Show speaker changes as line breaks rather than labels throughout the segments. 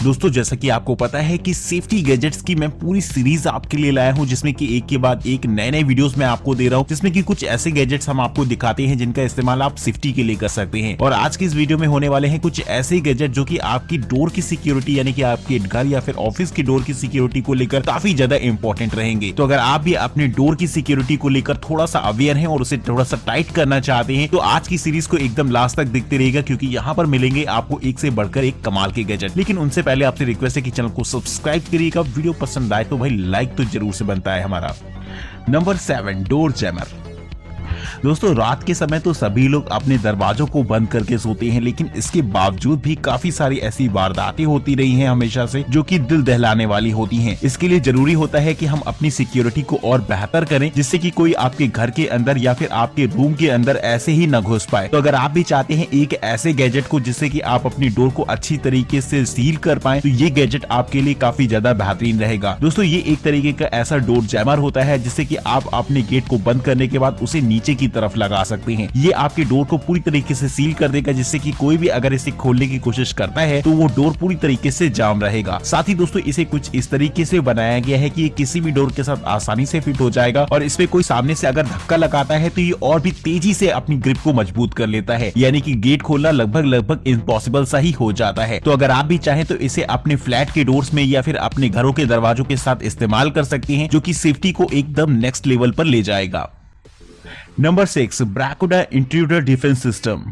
दोस्तों जैसा कि आपको पता है कि सेफ्टी गैजेट्स की मैं पूरी सीरीज आपके लिए लाया हूं, जिसमें कि एक के बाद एक नए वीडियोस मैं आपको दे रहा हूं, जिसमें कि कुछ ऐसे गैजेट्स हम आपको दिखाते हैं जिनका इस्तेमाल आप सेफ्टी के लिए कर सकते हैं। और आज की इस वीडियो में होने वाले हैं कुछ ऐसे गैजेट जो कि आपकी डोर की सिक्योरिटी यानी कि आपके घर या फिर ऑफिस की डोर की सिक्योरिटी को लेकर काफी ज्यादा इंपॉर्टेंट रहेंगे। तो अगर आप भी अपने डोर की सिक्योरिटी को लेकर थोड़ा सा अवेयर हैं और उसे थोड़ा सा टाइट करना चाहते हैं तो आज की सीरीज को एकदम लास्ट तक देखते रहिएगा, क्योंकि यहाँ पर मिलेंगे आपको एक से बढ़कर एक कमाल के गैजेट। लेकिन उनसे पहले आपसे रिक्वेस्ट है कि चैनल को सब्सक्राइब करिएगा, वीडियो पसंद आए तो भाई लाइक तो जरूर से बनता है हमारा। Number 7, door jammer. दोस्तों रात के समय तो सभी लोग अपने दरवाजों को बंद करके सोते हैं, लेकिन इसके बावजूद भी काफी सारी ऐसी वारदातें होती रही हैं हमेशा से, जो कि दिल दहलाने वाली होती हैं। इसके लिए जरूरी होता है कि हम अपनी सिक्योरिटी को और बेहतर करें, जिससे कि कोई आपके घर के अंदर या फिर आपके रूम के अंदर ऐसे ही न घुस पाए। तो अगर आप भी चाहते हैं एक ऐसे गैजेट को जिससे कि आप अपनी डोर को अच्छी तरीके से सील कर पाए, तो ये गैजेट आपके लिए काफी ज्यादा बेहतरीन रहेगा। दोस्तों ये एक तरीके का ऐसा डोर जैमर होता है जिससे कि आप अपने गेट को बंद करने के बाद उसे नीचे की तरफ लगा सकते हैं। ये आपके डोर को पूरी तरीके से सील कर देगा, जिससे कि कोई भी अगर इसे खोलने की कोशिश करता है तो वो डोर पूरी तरीके से जाम रहेगा। साथ ही दोस्तों इसे कुछ इस तरीके से बनाया गया है कि ये किसी भी डोर के साथ आसानी से फिट हो जाएगा, और इसमें कोई सामने से अगर धक्का लगाता है तो ये और भी तेजी से अपनी ग्रिप को मजबूत कर लेता है, यानी कि गेट खोलना लगभग इम्पॉसिबल सा ही हो जाता है। तो अगर आप भी चाहें तो इसे अपने फ्लैट के डोर्स में या फिर अपने घरों के दरवाजों के साथ इस्तेमाल कर सकते हैं, जो कि सेफ्टी को एकदम नेक्स्ट लेवल पर ले जाएगा। Number 6, Barracuda intruder defence system.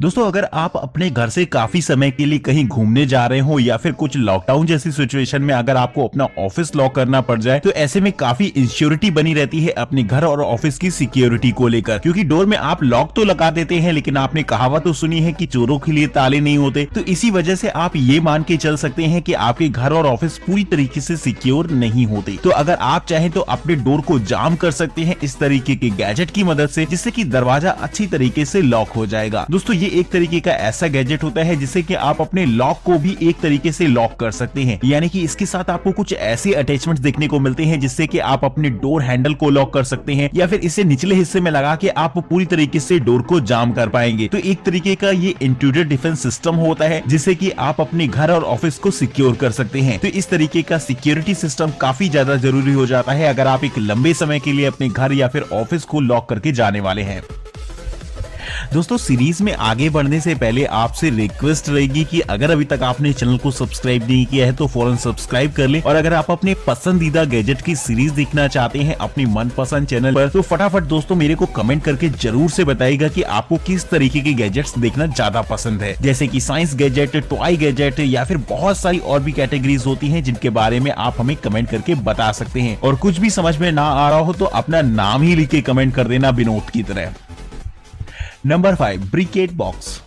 दोस्तों अगर आप अपने घर से काफी समय के लिए कहीं घूमने जा रहे हो या फिर कुछ लॉकडाउन जैसी सिचुएशन में अगर आपको अपना ऑफिस लॉक करना पड़ जाए, तो ऐसे में काफी इंश्योरिटी बनी रहती है अपने घर और ऑफिस की सिक्योरिटी को लेकर, क्योंकि डोर में आप लॉक तो लगा देते हैं, लेकिन आपने कहावत तो सुनी है कि चोरों के लिए ताले नहीं होते। तो इसी वजह से आप ये मान के चल सकते हैं कि आपके घर और ऑफिस पूरी तरीके से सिक्योर नहीं होते। तो अगर आप चाहें तो अपने डोर को जाम कर सकते हैं इस तरीके के गैजेट की मदद से, जिससे कि दरवाजा अच्छी तरीके से लॉक हो जाएगा। दोस्तों ये एक तरीके का ऐसा गैजेट होता है जिससे कि आप अपने लॉक को भी एक तरीके से लॉक कर सकते हैं, यानी कि इसके साथ आपको कुछ ऐसे अटैचमेंट्स देखने को मिलते हैं जिससे कि आप अपने डोर हैंडल को लॉक कर सकते हैं, या फिर इसे निचले हिस्से में लगा के आप पूरी तरीके से डोर को जाम कर पाएंगे। तो एक तरीके का ये इंट्रूडर डिफेंस सिस्टम होता है जिससे कि आप अपने घर और ऑफिस को सिक्योर कर सकते हैं। तो इस तरीके का सिक्योरिटी सिस्टम काफी ज्यादा जरूरी हो जाता है अगर आप एक लंबे समय के लिए अपने घर या फिर ऑफिस को लॉक करके जाने वाले हैं। दोस्तों सीरीज में आगे बढ़ने से पहले आपसे रिक्वेस्ट रहेगी कि अगर अभी तक आपने चैनल को सब्सक्राइब नहीं किया है तो फौरन सब्सक्राइब कर लें, और अगर आप अपने पसंदीदा गैजेट की सीरीज देखना चाहते हैं अपनी मनपसंद चैनल पर, तो फटाफट दोस्तों मेरे को कमेंट करके जरूर से बताइएगा कि आपको किस तरीके के गैजेट्स देखना ज्यादा पसंद है, जैसे कि साइंस गैजेट, टॉय गैजेट या फिर बहुत सारी और भी कैटेगरीज होती हैं जिनके बारे में आप हमें कमेंट करके बता सकते हैं। और कुछ भी समझ में ना आ रहा हो तो अपना नाम ही लिख के कमेंट कर देना विनोद की तरह। नंबर 5, ब्रिकेट बॉक्स।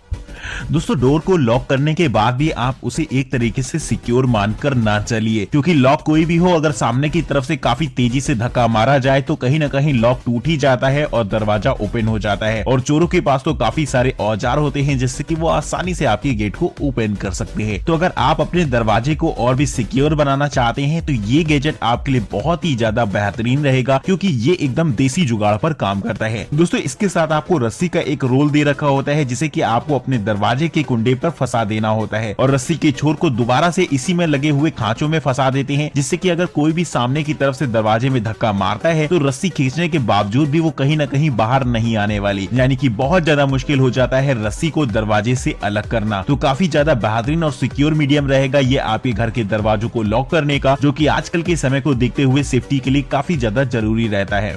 दोस्तों डोर को लॉक करने के बाद भी आप उसे एक तरीके से सिक्योर मानकर ना चलिए, क्योंकि लॉक कोई भी हो, अगर सामने की तरफ से काफी तेजी से धक्का मारा जाए तो कहीं ना कहीं लॉक टूट ही जाता है और दरवाजा ओपन हो जाता है। और चोरों के पास तो काफी सारे औजार होते हैं जिससे कि वो आसानी से आपके गेट को ओपन कर सकते हैं। तो अगर आप अपने दरवाजे को और भी सिक्योर बनाना चाहते हैं तो ये गैजेट आपके लिए बहुत ही ज्यादा बेहतरीन रहेगा, क्योंकि ये एकदम देसी जुगाड़ पर काम करता है। दोस्तों इसके साथ आपको रस्सी का एक रोल दे रखा होता है जिसे कि आपको अपने दरवाजे के कुंडे पर फंसा देना होता है, और रस्सी के छोर को दोबारा से इसी में लगे हुए खांचों में फंसा देते हैं, जिससे कि अगर कोई भी सामने की तरफ से दरवाजे में धक्का मारता है तो रस्सी खींचने के बावजूद भी वो कहीं ना कहीं बाहर नहीं आने वाली, यानी कि बहुत ज्यादा मुश्किल हो जाता है रस्सी को दरवाजे से अलग करना। तो काफी ज्यादा बेहतरीन और सिक्योर मीडियम रहेगा ये आपके घर के दरवाजों को लॉक करने का, जो कि आजकल के समय को देखते हुए सेफ्टी के लिए काफी ज्यादा जरूरी रहता है।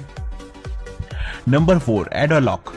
नंबर 4, एडो लॉक।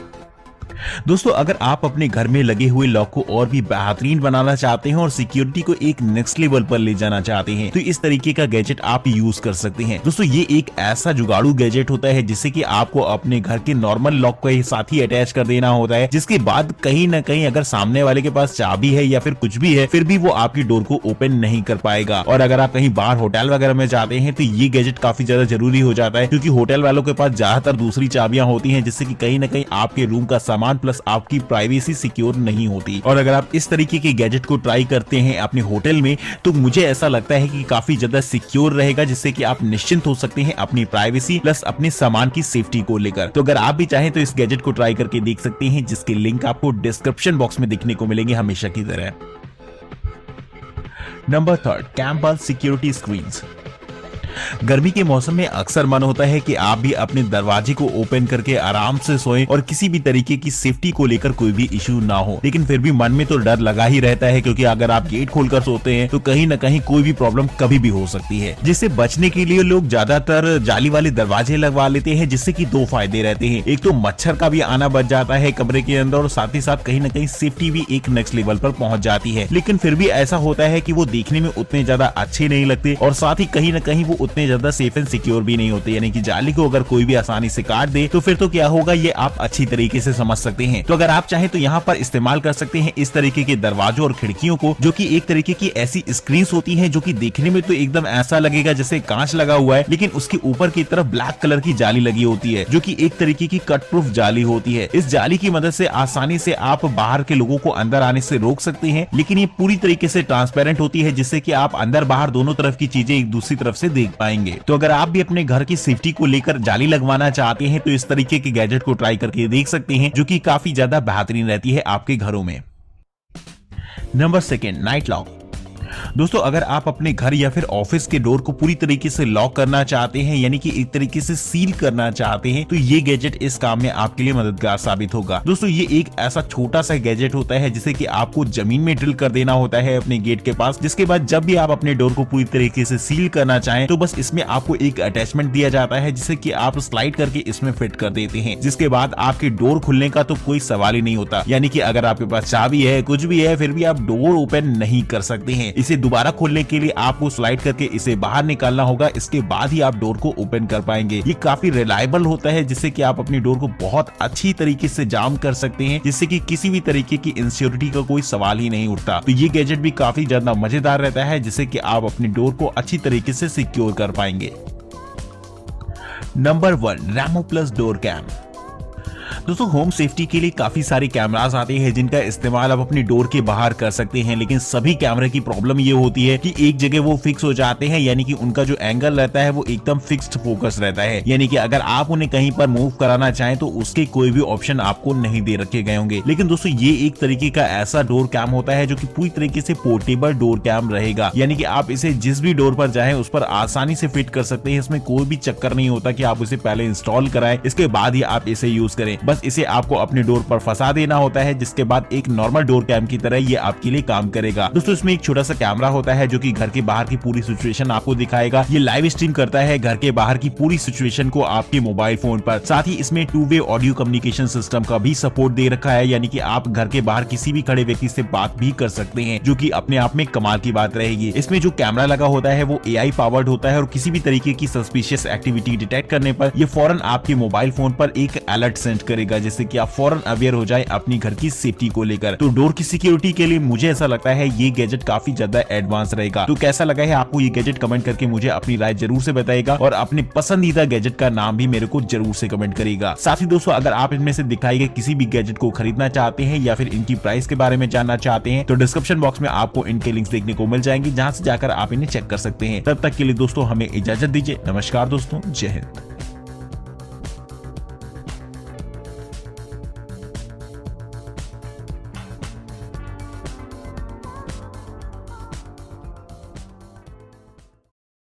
दोस्तों अगर आप अपने घर में लगे हुए लॉक को और भी बेहतरीन बनाना चाहते हैं और सिक्योरिटी को एक नेक्स्ट लेवल पर ले जाना चाहते हैं तो इस तरीके का गैजेट आप यूज कर सकते हैं। दोस्तों ये एक ऐसा जुगाड़ू गैजेट होता है जिससे कि आपको अपने घर के नॉर्मल लॉक के साथ ही अटैच कर देना होता है, जिसके बाद कहीं ना कहीं अगर सामने वाले के पास चाबी है या फिर कुछ भी है फिर भी वो आपकी डोर को ओपन नहीं कर पाएगा। और अगर आप कहीं बाहर होटल वगैरह में जाते हैं तो ये गैजेट काफी ज्यादा जरूरी हो जाता है, क्योंकि होटल वालों के पास ज्यादातर दूसरी चाबियां होती हैं, जिससे कि कहीं ना कहीं आपके रूम का सामान प्लस आपकी प्राइवेसी सिक्योर नहीं होती। और अगर आप इस तरीके के गैजेट को ट्राई करते हैं अपने होटल में तो मुझे ऐसा लगता है कि काफी ज्यादा सिक्योर रहेगा, जिससे कि आप निश्चिंत हो सकते हैं अपनी प्राइवेसी प्लस अपने सामान की सेफ्टी को लेकर। तो अगर आप भी चाहें तो इस गैजेट को ट्राई करके देख सकते हैं, जिसके लिंक आपको डिस्क्रिप्शन बॉक्स में दिखने को मिलेंगे हमेशा की तरह। Number 3, camper security screens. गर्मी के मौसम में अक्सर मन होता है कि आप भी अपने दरवाजे को ओपन करके आराम से सोएं और किसी भी तरीके की सेफ्टी को लेकर कोई भी इश्यू ना हो, लेकिन फिर भी मन में तो डर लगा ही रहता है, क्योंकि अगर आप गेट खोलकर सोते हैं तो कहीं न कहीं कोई भी प्रॉब्लम कभी भी हो सकती है। जिससे बचने के लिए लोग ज्यादातर जाली वाले दरवाजे लगवा लेते हैं, जिससे कि 2 फायदे रहते हैं। एक तो मच्छर का भी आना बच जाता है कमरे के अंदर, और साथ ही साथ कहीं न कहीं सेफ्टी भी एक नेक्स्ट लेवल पर पहुंच जाती है। लेकिन फिर भी ऐसा होता है कि वो देखने में उतने ज्यादा अच्छे नहीं लगते, और साथ ही कहीं न कहीं वो उतने ज्यादा सेफ एंड सिक्योर भी नहीं होते। यानी कि जाली को अगर कोई भी आसानी से काट दे तो फिर तो क्या होगा, ये आप अच्छी तरीके से समझ सकते हैं। तो अगर आप चाहें तो यहाँ पर इस्तेमाल कर सकते हैं इस तरीके के दरवाजों और खिड़कियों को, जो कि एक तरीके की ऐसी स्क्रीन्स होती हैं जो कि देखने में तो एकदम ऐसा लगेगा जैसे कांच लगा हुआ है, लेकिन उसके ऊपर की तरफ ब्लैक कलर की जाली लगी होती है, जो कि एक तरीके की कट प्रूफ जाली होती है। इस जाली की मदद से आसानी से आप बाहर के लोगों को अंदर आने से रोक सकते हैं, लेकिन ये पूरी तरीके से ट्रांसपेरेंट होती है, जिससे कि आप अंदर बाहर दोनों तरफ की चीजें एक दूसरी तरफ से देख पाएंगे। तो अगर आप भी अपने घर की सेफ्टी को लेकर जाली लगवाना चाहते हैं तो इस तरीके के गैजेट को ट्राई करके देख सकते हैं, जो कि काफी ज्यादा बेहतरीन रहती है आपके घरों में। Number 2, night lock. दोस्तों, अगर आप अपने घर या फिर ऑफिस के डोर को पूरी तरीके से लॉक करना चाहते हैं, यानी कि एक तरीके से सील करना चाहते हैं, तो ये गैजेट इस काम में आपके लिए मददगार साबित होगा। दोस्तों, ये एक ऐसा छोटा सा गैजेट होता है जिसे कि आपको जमीन में ड्रिल कर देना होता है अपने गेट के पास, जिसके बाद जब भी आप अपने डोर को पूरी तरीके से सील करना चाहें तो बस इसमें आपको एक अटैचमेंट दिया जाता है, जिसे कि आप स्लाइड करके इसमें फिट कर देते हैं, जिसके बाद आपके डोर खुलने का तो कोई सवाल ही नहीं होता। यानी कि अगर आपके पास चाबी है, कुछ भी है, फिर भी आप डोर ओपन नहीं कर सकते हैं। इसे दोबारा खोलने के लिए आपको स्लाइड करके इसे बाहर निकालना होगा, इसके बाद ही आप डोर को ओपन कर पाएंगे। ये काफी रिलायबल होता है, जिससे कि आप अपनी डोर को बहुत अच्छी तरीके से जाम कर सकते हैं, जिससे कि किसी भी तरीके की इनसिक्योरिटी का कोई सवाल ही नहीं उठता। तो ये गैजेट भी काफी ज्यादा मजेदार रहता है, जिससे कि आप अपनी डोर को अच्छी तरीके से सिक्योर कर पाएंगे। Number 1, Remo plus door cam. दोस्तों, होम सेफ्टी के लिए काफी सारे कैमरास आते हैं जिनका इस्तेमाल आप अपनी डोर के बाहर कर सकते हैं, लेकिन सभी कैमरे की प्रॉब्लम ये होती है कि एक जगह वो फिक्स हो जाते हैं, यानी कि उनका जो एंगल रहता है वो एकदम फिक्स्ड फोकस रहता है। यानी कि अगर आप उन्हें कहीं पर मूव कराना चाहें तो उसके कोई भी ऑप्शन आपको नहीं दे रखे गए होंगे। लेकिन दोस्तों, ये एक तरीके का ऐसा डोर कैम होता है जो कि पूरी तरीके से पोर्टेबल डोर कैम रहेगा, यानी कि आप इसे जिस भी डोर पर चाहें उस पर आसानी से फिट कर सकते हैं। इसमें कोई भी चक्कर नहीं होता कि आप इसे पहले इंस्टॉल कराएं, इसके बाद ही आप इसे यूज करें। बस इसे आपको अपने डोर पर फंसा देना होता है, जिसके बाद एक नॉर्मल डोर कैम की तरह ये आपके लिए काम करेगा। दोस्तों, इसमें एक छोटा सा कैमरा होता है जो कि घर के बाहर की पूरी सिचुएशन आपको दिखाएगा। ये लाइव स्ट्रीम करता है घर के बाहर की पूरी सिचुएशन को आपके मोबाइल फोन पर। साथ ही इसमें 2-वे ऑडियो कम्युनिकेशन सिस्टम का भी सपोर्ट दे रखा है, यानी कि आप घर के बाहर किसी भी खड़े व्यक्ति से बात भी कर सकते हैं, जो कि अपने आप में कमाल की बात रहेगी। इसमें जो कैमरा लगा होता है वो AI पावर्ड होता है, और किसी भी तरीके की सस्पिशियस एक्टिविटी डिटेक्ट करने पर ये फौरन आपके मोबाइल फोन पर एक अलर्ट सेंड करेगा, जिससे कि आप फौरन अवेयर हो जाए अपनी घर की सेफ्टी को लेकर। तो डोर की सिक्योरिटी के लिए मुझे ऐसा लगता है ये गैजेट काफी ज्यादा एडवांस रहेगा। तो कैसा लगा है आपको ये गैजेट, कमेंट करके मुझे अपनी राय जरूर से बताएगा, और अपने पसंदीदा गैजेट का नाम भी मेरे को जरूर से कमेंट करेगा। साथ ही दोस्तों, अगर आप इनमें से दिखाई गए किसी भी गैजेट को खरीदना चाहते हैं या फिर इनकी प्राइस के बारे में जानना चाहते हैं, तो डिस्क्रिप्शन बॉक्स में आपको इनके लिंक्स देखने को मिल जाएंगे, जहां से जाकर आप इन्हें चेक कर सकते हैं। तब तक के लिए दोस्तों हमें इजाजत दीजिए। नमस्कार दोस्तों, जय हिंद।